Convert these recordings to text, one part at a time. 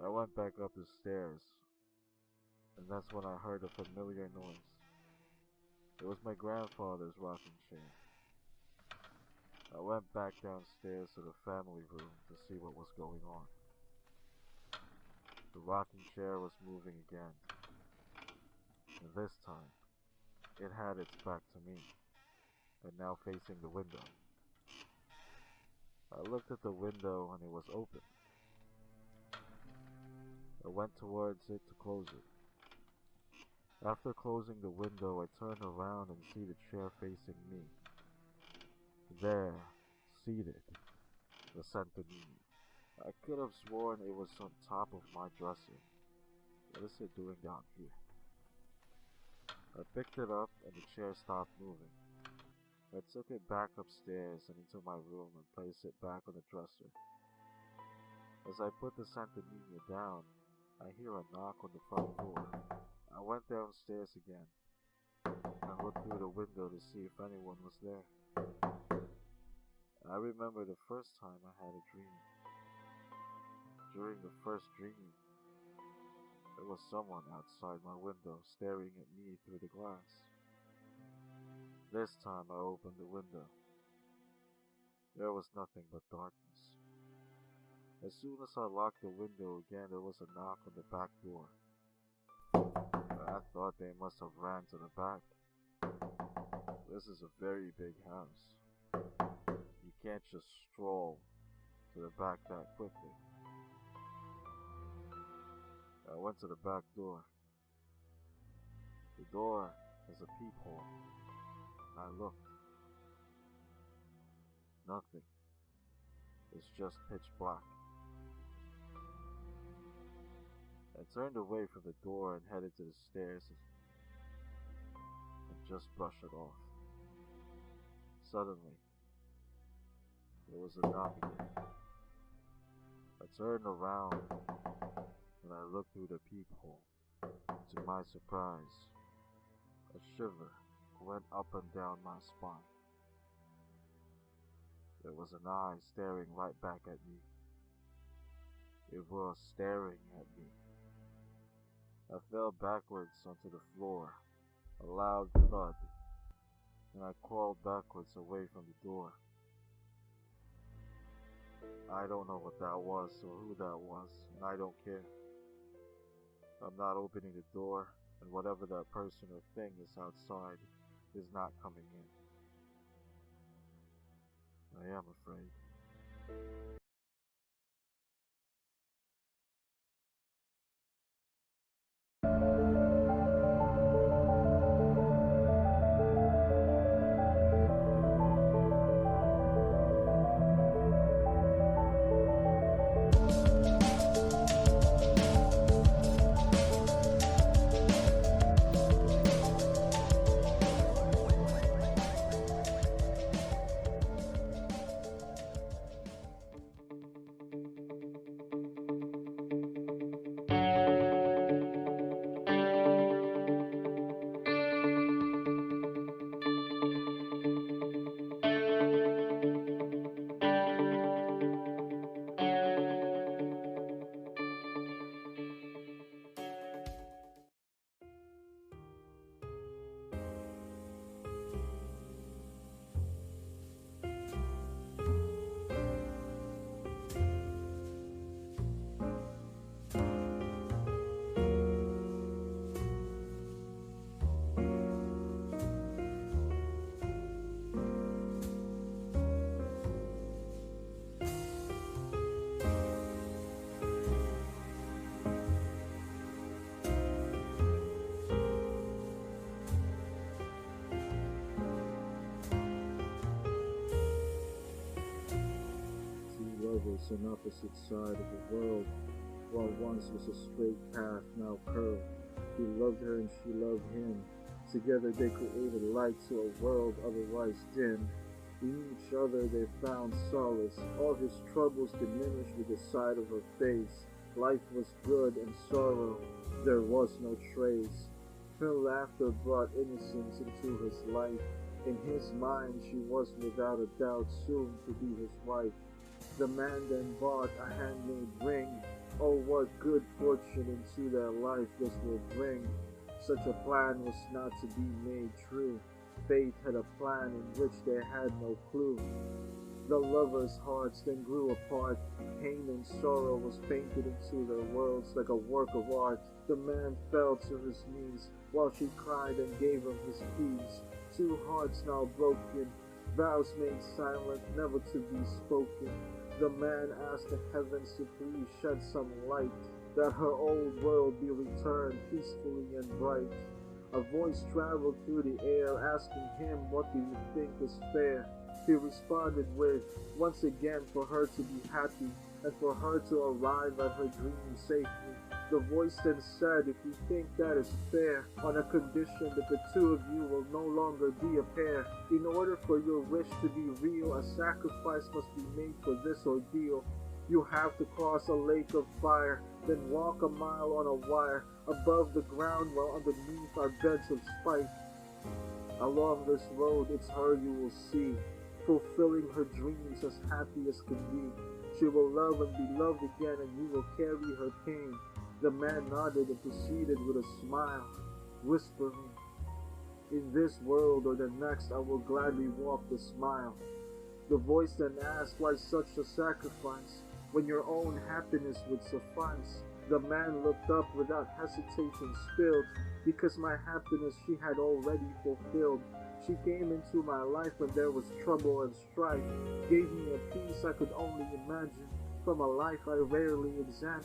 I went back up the stairs, and that's when I heard a familiar noise. It was my grandfather's rocking chair. I went back downstairs to the family room to see what was going on. The rocking chair was moving again, and this time, it had its back to me, and now facing the window. I looked at the window and it was open. I went towards it to close it. After closing the window, I turn around and see the chair facing me. There, seated, the centipede. I could have sworn it was on top of my dresser. What is it doing down here? I picked it up and the chair stopped moving. I took it back upstairs and into my room and placed it back on the dresser. As I put the centipede down, I hear a knock on the front door. I went downstairs again. I looked through the window to see if anyone was there. I remember the first time I had a dream. During the first dream, there was someone outside my window staring at me through the glass. This time I opened the window. There was nothing but darkness. As soon as I locked the window again, there was a knock on the back door. I thought they must have ran to the back. This is a very big house. You can't just stroll to the back that quickly. I went to the back door. The door has a peephole. I looked. Nothing. It's just pitch black. I turned away from the door and headed to the stairs and just brushed it off. Suddenly, there was a knock again. I turned around and I looked through the peephole. To my surprise, a shiver went up and down my spine. There was an eye staring right back at me. It was staring at me. I fell backwards onto the floor, a loud thud, and I crawled backwards away from the door. I don't know what that was or who that was, and I don't care. I'm not opening the door, and whatever that person or thing is outside is not coming in. I am afraid. Lovers on opposite side of the world, while once was a straight path now curved. He loved her and she loved him. Together they created light to a world otherwise dim. In each other they found solace. All his troubles diminished with the sight of her face. Life was good and sorrow there was no trace. Her laughter brought innocence into his life. In his mind she was without a doubt soon to be his wife. The man then bought a handmade ring Oh, what good fortune into their life this will bring. Such a plan was not to be made true. Fate had a plan in which they had no clue. The lovers' hearts then grew apart. Pain and sorrow was painted into their worlds like a work of art. The man fell to his knees while she cried and gave him his keys. Two hearts now broken, vows made silent, never to be spoken. The man asked the heavens to please shed some light, that her old world be returned peacefully and bright. A voice traveled through the air asking him, what do you think is fair? He responded with, once again for her to be happy, and for her to arrive at her dream safely. The voice then said, if you think that is fair, on a condition that the two of you will no longer be a pair. In order for your wish to be real, a sacrifice must be made for this ordeal. You have to cross a lake of fire, then walk a mile on a wire, above the ground while underneath are beds of spike. Along this road, it's her you will see, fulfilling her dreams as happy as can be. She will love and be loved again, and you will carry her pain. The man nodded and proceeded with a smile, whispering, in this world or the next I will gladly walk this mile. The voice then asked, why such a sacrifice, when your own happiness would suffice? The man looked up without hesitation spilled, because my happiness she had already fulfilled. She came into my life when there was trouble and strife, gave me a peace I could only imagine, from a life I rarely examined.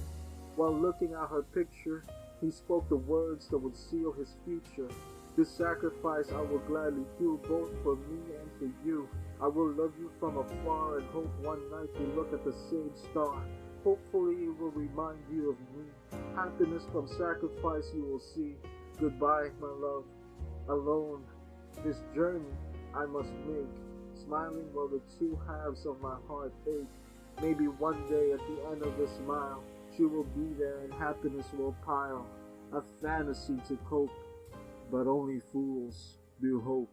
While looking at her picture, he spoke the words that would seal his future. This sacrifice I will gladly do, both for me and for you. I will love you from afar and hope one night we look at the same star. Hopefully it will remind you of me. Happiness from sacrifice you will see. Goodbye, my love. Alone, this journey I must make, smiling while the two halves of my heart ache. Maybe one day at the end of this mile, she will be there and happiness will pile. A fantasy to cope, but only fools do hope.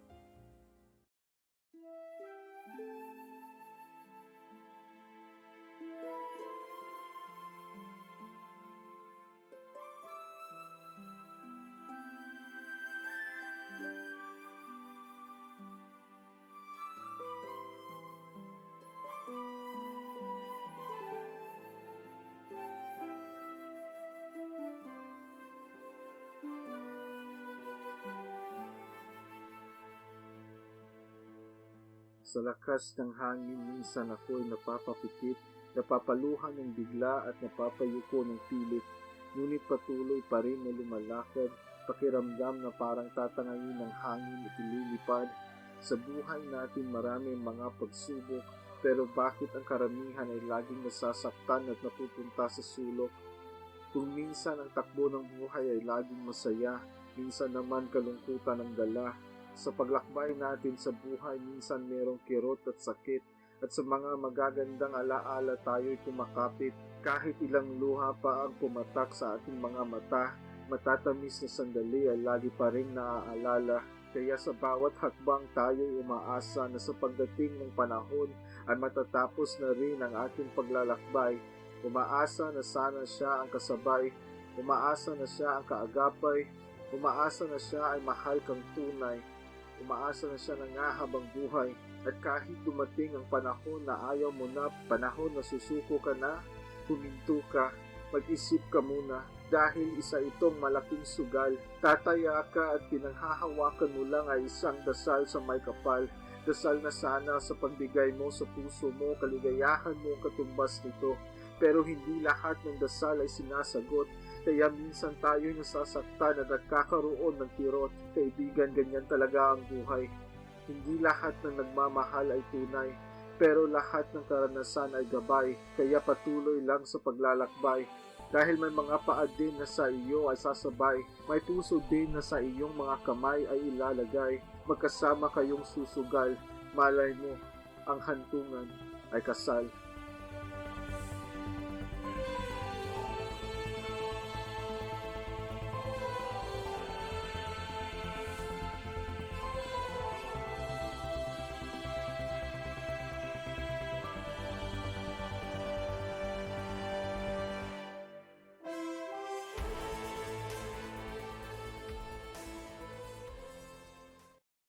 Sa lakas ng hangin, minsan ako'y napapapikit, napapaluhan ng bigla at napapayuko ng pilit. Ngunit patuloy pa rin na lumalakad, pakiramdam na parang tatangangin ng hangin at ililipad. Sa buhay natin maraming mga pagsubok, pero bakit ang karamihan ay laging nasasaktan at napupunta sa sulok? Kung minsan ang takbo ng buhay ay laging masaya, minsan naman kalungkutan ang dala. Sa paglakbay natin sa buhay, minsan merong kirot at sakit, at sa mga magagandang alaala tayo'y kumakapit. Kahit ilang luha pa ang pumatak sa ating mga mata, matatamis na sandali ay lagi pa rin naaalala. Kaya sa bawat hakbang tayo'y umaasa na sa pagdating ng panahon ay matatapos na rin ang ating paglalakbay. Umaasa na sana siya ang kasabay, umaasa na siya ang kaagapay, umaasa na siya ay mahal kang tunay. Umaasa na siya ng habang buhay, at kahit dumating ang panahon na ayaw mo na, panahon na susuko ka na, huminto ka, mag-isip ka muna, dahil isa itong malaking sugal. Tataya ka at pinanghahawakan mo lang ay isang dasal sa may kapal, dasal na sana sa pagbigay mo sa puso mo, kaligayahan mo katumbas nito. Pero hindi lahat ng dasal ay sinasagot, kaya minsan tayo'y nasasaktan at nagkakaroon ng kirot. Kaibigan, ganyan talaga ang buhay. Hindi lahat ng nagmamahal ay tunay, pero lahat ng karanasan ay gabay, kaya patuloy lang sa paglalakbay. Dahil may mga paa din na sa iyo ay sasabay, may puso din na sa iyong mga kamay ay ilalagay. Magkasama kayong susugal, malay mo, ang hantungan ay kasal.